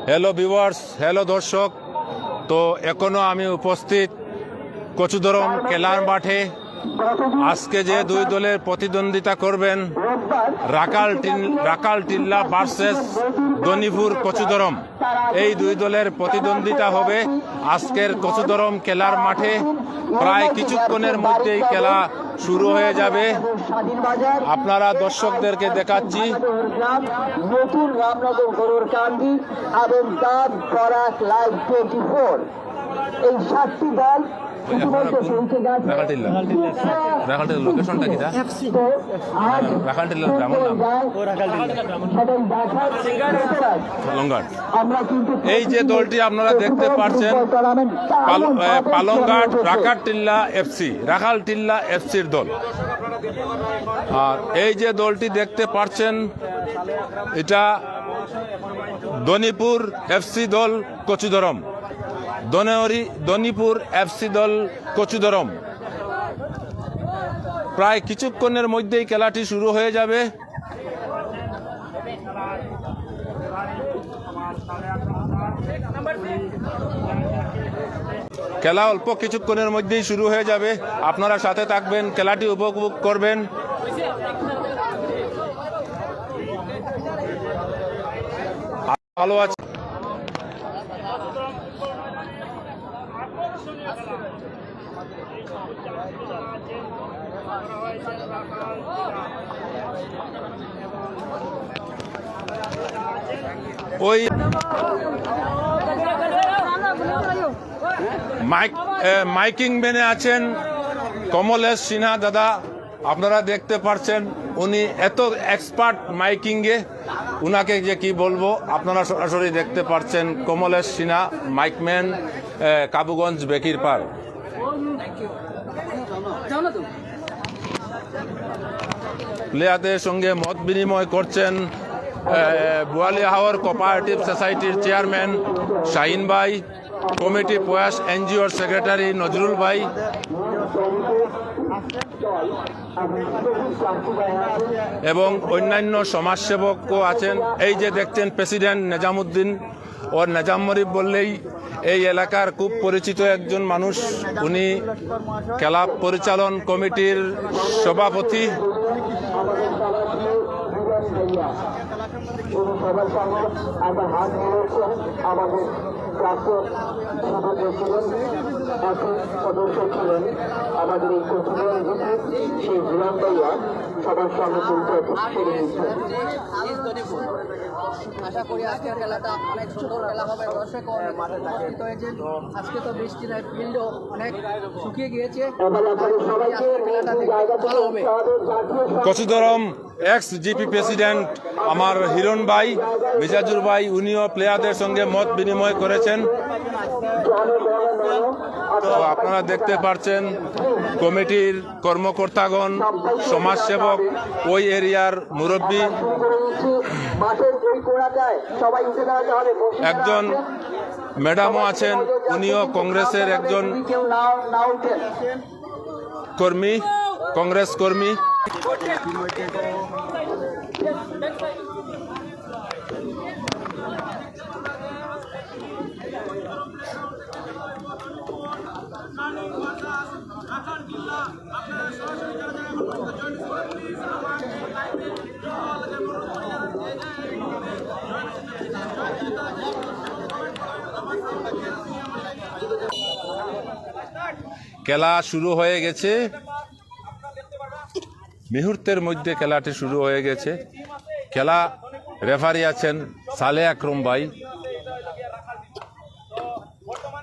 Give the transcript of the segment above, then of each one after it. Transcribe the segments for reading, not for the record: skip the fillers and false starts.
Hello viewers, hello দর্শক। তো এখনো আমি উপস্থিত কচুদরম খেলার মাঠে। আজকে যে দুই দলের প্রতিদ্বন্দ্বিতা করবেন, রাকাল টিল্লা ভার্সেস দনিপুর কচুদরম, এই দুই দলের প্রতিদ্বন্দ্বিতা হবে আজকের কচুদরম খেলার মাঠে। প্রায় কিছুক্ষণের মধ্যেই খেলা শুরু হয়ে যাবে। আপনারা দর্শকদেরকে দেখাচ্ছি নতুন রামনগর গরুর কান্দি এবং দাঁত বরাক লাইভ 24 এই 7টি দল লোকেশনটা কি? এই যে দলটি আপনারা দেখতে পাচ্ছেন, পালংঘাট রাখাল টিল্লা এফসির দল। আর এই যে দলটি দেখতে পাচ্ছেন, এটা দনিপুর এফসি দল কচুদরম। দনিপুর এফসি দল কচুদরম। প্রায় কিছুক্ষণের মধ্যেই খেলাটি শুরু হয়ে যাবে। খেলা অল্প কিছুক্ষণের মধ্যেই শুরু হয়ে যাবে। আপনারা সাথে থাকবেন, খেলাটি উপভোগ করবেন। ভালো আছে। ওই মাইকিং ম্যানে আছেন কমলেশ সিনহা দাদা। আপনারা দেখতে পাচ্ছেন উনি এত এক্সপার্ট মাইকিংয়ে, উনাকে যে কি বলবো, আপনারা সরাসরি দেখতে পাচ্ছেন কমলেশ সিনহা, মাইকম্যান, কাবুগঞ্জ বেকিরপার। প্লেয়ারদের সঙ্গে মত বিনিময় করছেন বোয়ালি হাওর কোঅপারেটিভ সোসাইটির চেয়ারম্যান শাহিন ভাই, কমিটি প্রয়াস এনজিওর সেক্রেটারি নজরুল ভাই এবং অন্যান্য সমাজসেবকও আছেন। এই যে দেখছেন প্রেসিডেন্ট নেজামুদ্দিন ও নেজাম মরিব বললেই এই এলাকার খুব পরিচিত একজন মানুষ। উনি খেলা পরিচালন কমিটির সভাপতি। সবার সঙ্গে একটা হাত মিলিয়েছেন আমাদের প্রাক্তন ছিলেন, এখন সদস্য ছিলেন আমাদের এই কচুদরম গ্রুপের সেই গুলাম ভাইয়া সবার সঙ্গে পরিচয় করে দিচ্ছেন। আশা করি আজকের খেলাটা অনেক সুন্দর খেলা হবে। দর্শক উপস্থিত হয়েছে। আজকে তো বৃষ্টি নাই, ফিল্ডও অনেক শুকিয়ে গিয়েছে। কচুদরম এক্স জিপি প্রেসিডেন্ট আমার হিরণ ভাই, মিজাজুর ভাই, উনিও প্লেয়ারদের সঙ্গে মত বিনিময় করেছেন। তো আপনারা দেখতে পাচ্ছেন কমিটির কর্মকর্তাগণ, সমাজসেবক, ওই এরিয়ার মুরব্বী, একজন ম্যাডামও আছেন, উনিও কংগ্রেসের একজন কর্মী, কংগ্রেস কর্মী। খেলা শুরু হয়ে গেছে, মুহূর্তের মধ্যে খেলাটি শুরু হয়ে গেছে। খেলা রেফারি আছেন সালে আকরম ভাই।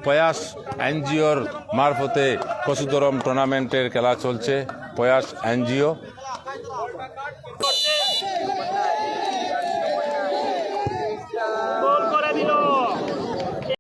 প্রয়াস এনজিওর মারফতে কচুদরম টুর্নামেন্টের খেলা চলছে। প্রয়াস এনজিও